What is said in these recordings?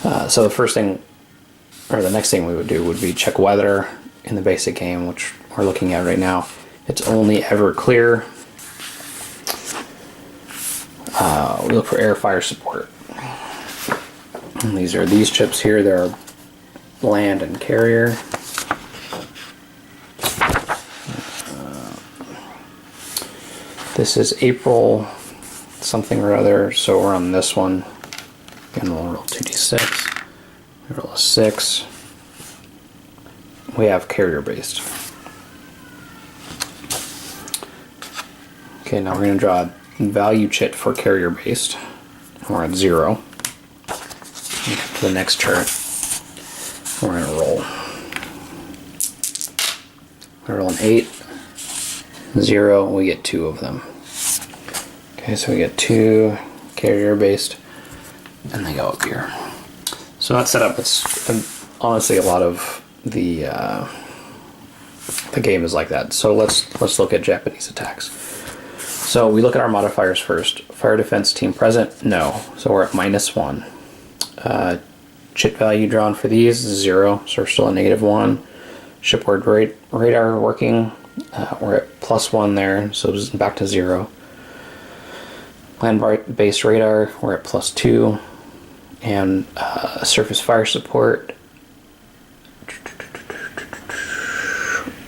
So the first thing, or the next thing we would do would be check weather in the basic game, which we're looking at right now. It's only ever clear. We look for air fire support. And these are these chips here. They're land and carrier. This is April something or other, so we're on this one. Again, we'll roll 2d6. We roll a 6. We have carrier based. Okay, now we're going to draw a value chit for carrier based. We're at 0. To the next chart, we're going to roll. We roll an 8, 0, we get 2 of them. Okay, so we get 2 carrier based, and they go up here. So that setup, it's honestly a lot of the game is like that. So let's look at Japanese attacks. So we look at our modifiers first. Fire defense team present, no. So we're at -1. Chit value drawn for these is 0, so we're still at -1. Shipboard radar working, we're at +1 there, so it's back to 0. Land-based radar, we're at +2. And surface fire support,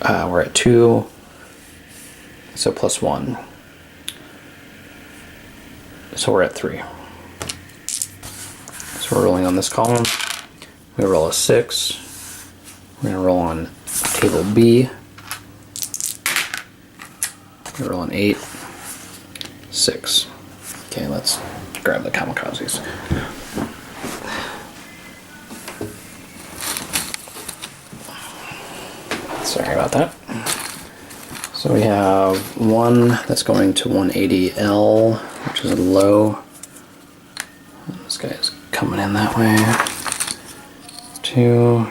we're at 2, so +1. So we're at 3. So we're rolling on this column. We roll a 6. We're going to roll on table B. We roll an 8, 6. Okay, let's grab the kamikazes. Sorry about that. So we have 1 that's going to 180L, which is a low. This guy is coming in that way. 2.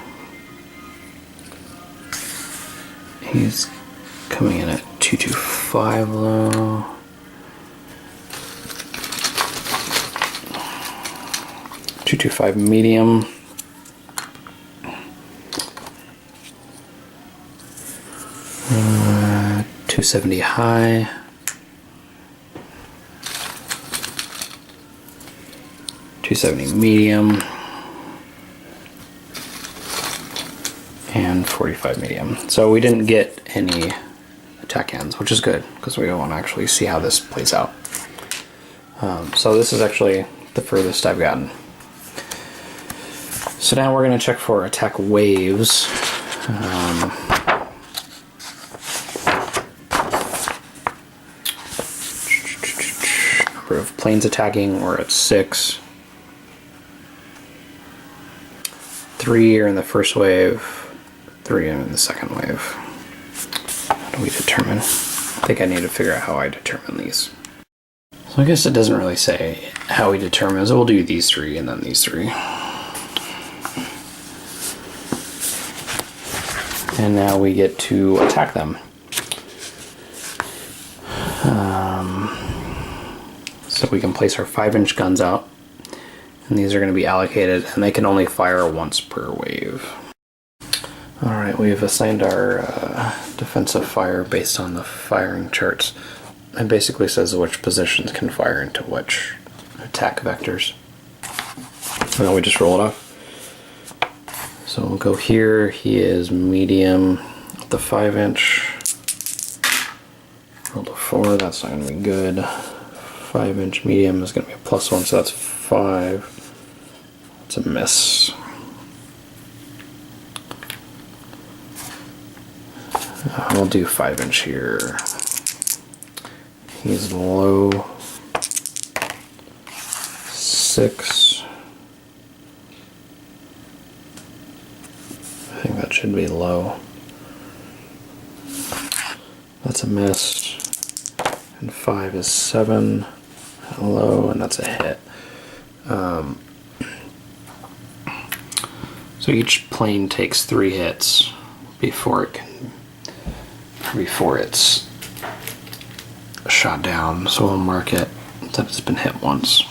He's coming in at 225 low. 225 medium. 270 high. 270 medium. And 45 medium. So we didn't get any attack hands, which is good because we want to actually see how this plays out. So this is actually the furthest I've gotten. So now we're going to check for attack waves. Number of planes attacking, we're at 6. 3 are in the first wave, 3 are in the second wave. How do we determine? I think I need to figure out how I determine these. So I guess it doesn't really say how we determine, so we'll do these 3 and then these 3. And now we get to attack them. So we can place our 5-inch guns out, and these are going to be allocated, and they can only fire once per wave. Alright, we've assigned our defensive fire based on the firing charts. It basically says which positions can fire into which attack vectors. So now we just roll it off. So we'll go here, he is medium with the 5-inch. Roll to 4, that's not going to be good. 5-inch medium is going to be a +1, so that's 5. It's a miss. We'll do 5-inch here. He's low. 6. I think that should be low. That's a miss. And 5 is 7. Low, and that's a hit. So each plane takes 3 hits before it's shot down. So we'll mark it that it's been hit once.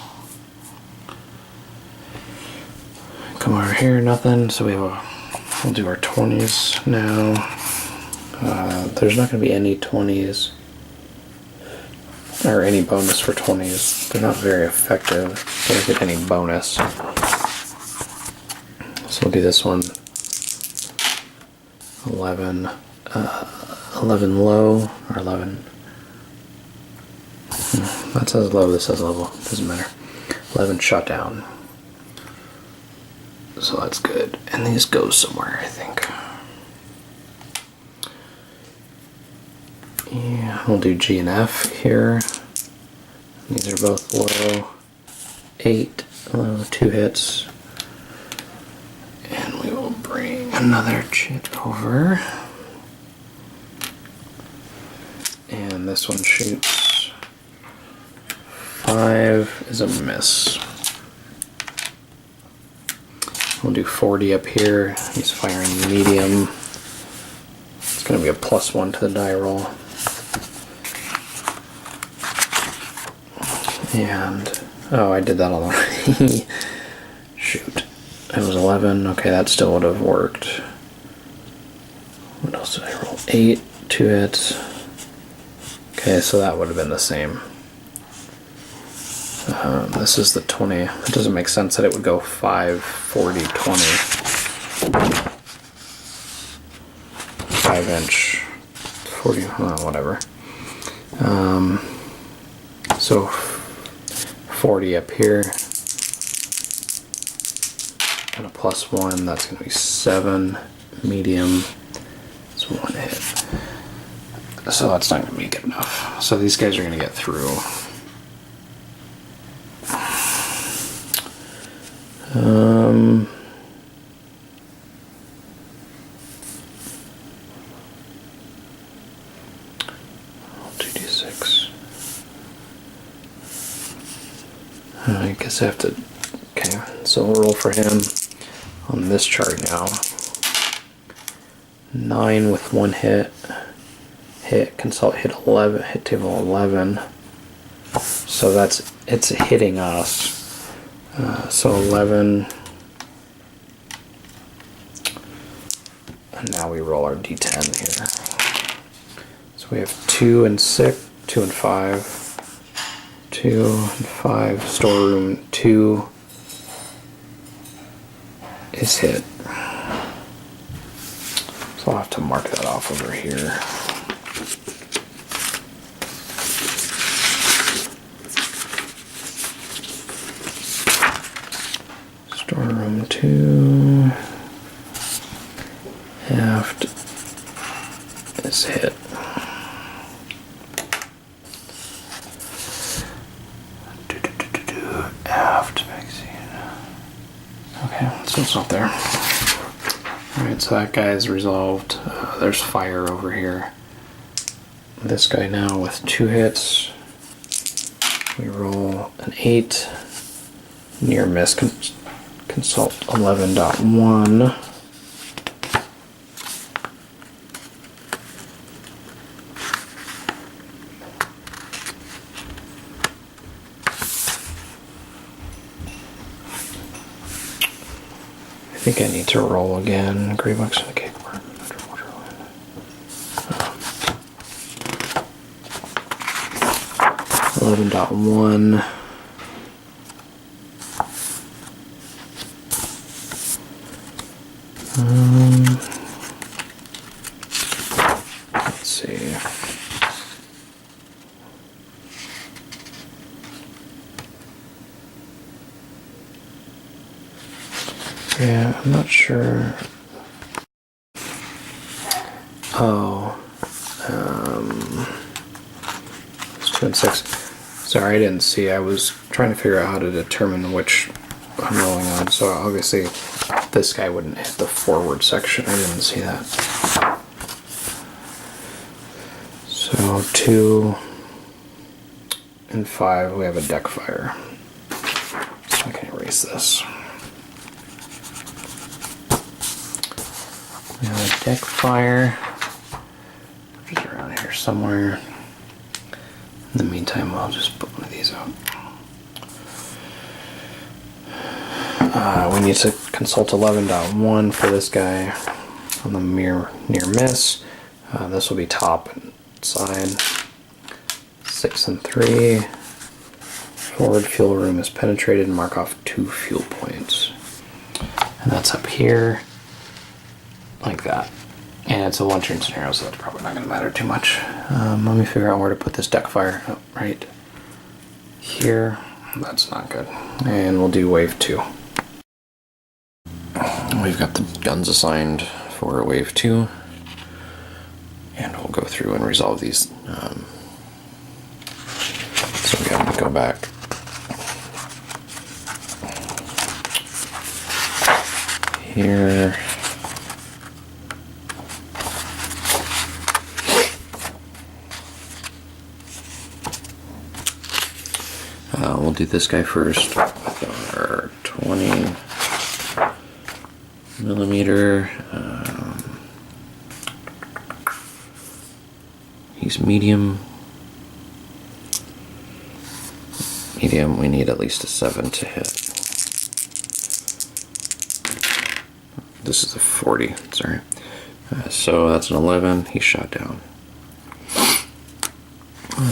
come over here, nothing. So we'll do our 20s now. There's not going to be any 20s or any bonus for 20s. They're not very effective. Don't get any bonus. So we'll do this one. 11, 11 low, or 11. That says low, this says level. Doesn't matter. 11 shot down. So that's good. And these go somewhere, I think. Yeah, we'll do G and F here. These are both low. 8, low, 2 hits. And we will bring another chit over. And this one shoots. 5 is a miss. We'll do 40 up here. He's firing medium. It's going to be a +1 to the die roll. And, oh, I did that already. Shoot. It was 11. Okay, that still would have worked. What else did I roll? 8, 2 hits. Okay, so that would have been the same. This is the 20. It doesn't make sense that it would go 5, 40, 20. 5-inch, 40, whatever. So 40 up here. And a +1, that's going to be 7. Medium, it's 1 hit. So that's not going to be good enough. So these guys are going to get through. 2d6. I guess I have to. Okay, so we'll roll for him on this chart now. 9 with 1 hit. Hit consult hit 11. Hit table 11. So it's hitting us. So 11. And now we roll our d10 here. So we have 2 and 6, 2 and 5, 2 and 5. Storeroom 2 is hit. So I'll have to mark that off over here. Storeroom 2. Aft is hit. Aft magazine. Okay, so it's not there. Alright, so that guy's resolved. There's fire over here. This guy now with 2 hits. We roll an 8. Near miss. Consult 11.1. I think I need to roll again. Gray box in the cake. 11.1. Let's see. Yeah, I'm not sure. Oh, it's 2 and 6. Sorry, I didn't see. I was trying to figure out how to determine which I'm rolling on. So obviously, this guy wouldn't hit the forward section. I didn't see that. So 2 and 5, we have a deck fire. So I can erase this. We have a deck fire, which is around here somewhere. In the meantime, I'll just put one of these out. We need to consult 11.1 for this guy on the near miss. This will be top and side. 6 and 3. Forward fuel room is penetrated. Mark off 2 fuel points. And that's up here, like that. And it's a one-turn scenario, so that's probably not going to matter too much. Let me figure out where to put this deck fire. Oh, right here. That's not good. And we'll do wave 2. We've got the guns assigned for wave 2. And we'll go through and resolve these. So again, we go back. Here. We'll do this guy first with our 20 millimeter. He's medium. Medium, we need at least a 7 to hit. This is a 40, sorry. So that's an 11, he's shot down.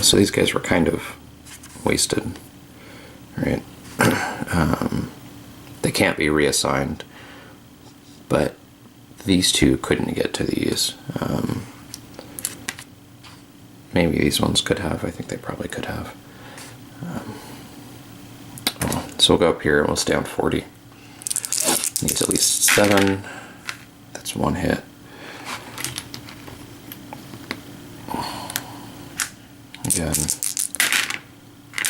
So these guys were kind of wasted, right? They can't be reassigned, but these two couldn't get to these. Maybe these ones could have, I think they probably could have. So we'll go up here and we'll stay on 40. Needs at least 7. That's 1 hit. Again,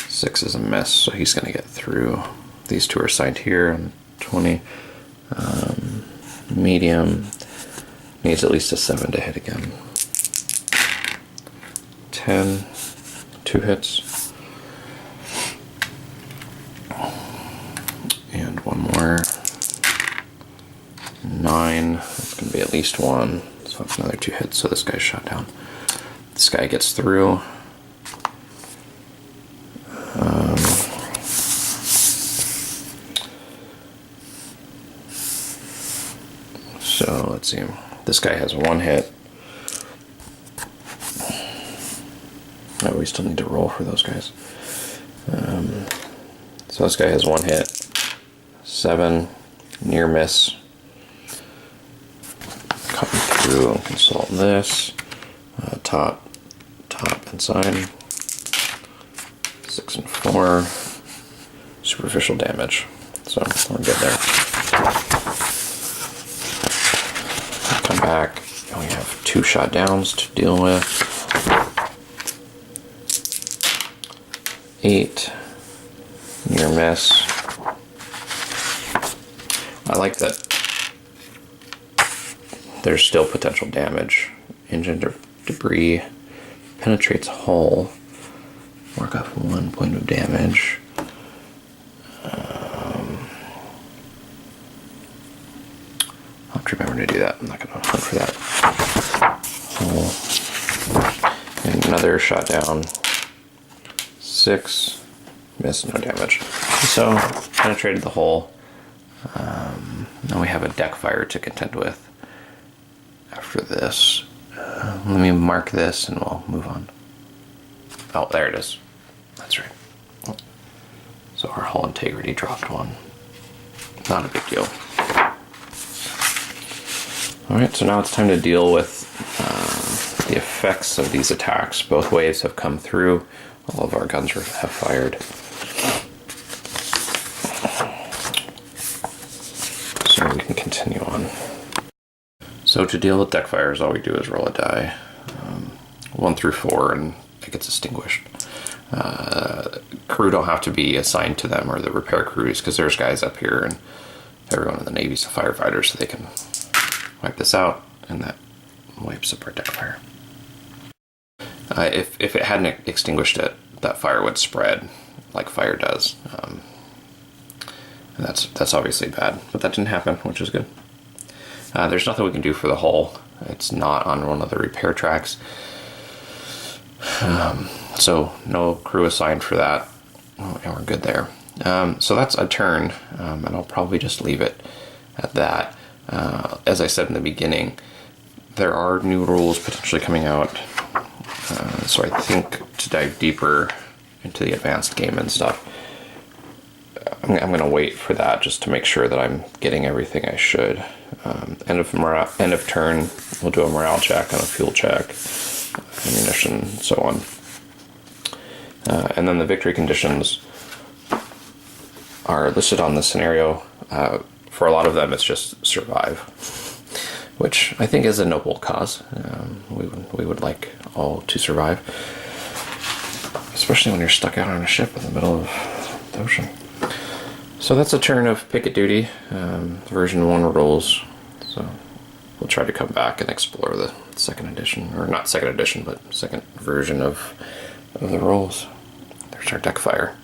6 is a miss, so he's going to get through. These two are assigned here on 20. Medium needs at least a 7 to hit again. 10, 2 hits. And one more. 9, that's going to be at least 1, so that's another 2 hits, so this guy's shot down. This guy gets through. So let's see, this guy has 1 hit. Oh, we still need to roll for those guys. So this guy has 1 hit. 7, near miss. Cutting through and consult this. Top and side. 6 and 4. Superficial damage. So we're good there. Come back and we have 2 shot downs to deal with. 8. Near miss. I like that there's still potential damage. Engine debris penetrates hull. Mark off 1 point of damage. I'll have to remember to do that. I'm not going to hunt for that. Hull. And another shot down. 6. Miss, no damage. So, penetrated the hull. Now we have a deck fire to contend with. After this, let me mark this and we'll move on. Oh, there it is. That's right. So our hull integrity dropped 1. Not a big deal. Alright, so now it's time to deal with the effects of these attacks. Both waves have come through. All of our guns have fired. So we can continue on. So to deal with deck fires, all we do is roll a die. 1 through 4, and it gets extinguished. Crew don't have to be assigned to them, or the repair crews, because there's guys up here, and everyone in the Navy's a firefighter, so they can wipe this out, and that wipes up our deck fire. If it hadn't extinguished it, that fire would spread like fire does. And that's obviously bad, but that didn't happen, which is good. There's nothing we can do for the hull. It's not on one of the repair tracks. So no crew assigned for that, and we're good there. So that's a turn, and I'll probably just leave it at that. As I said in the beginning, there are new rules potentially coming out, so I think to dive deeper into the advanced game and stuff, I'm going to wait for that just to make sure that I'm getting everything I should. End of turn, we'll do a morale check and a fuel check, ammunition, so on. And then the victory conditions are listed on the scenario. For a lot of them, it's just survive, which I think is a noble cause. We would like all to survive, especially when you're stuck out on a ship in the middle of the ocean. So that's a turn of Picket Duty, version 1 rules. So we'll try to come back and explore the second edition, or not second edition, but second version of the rules. There's our deck fire.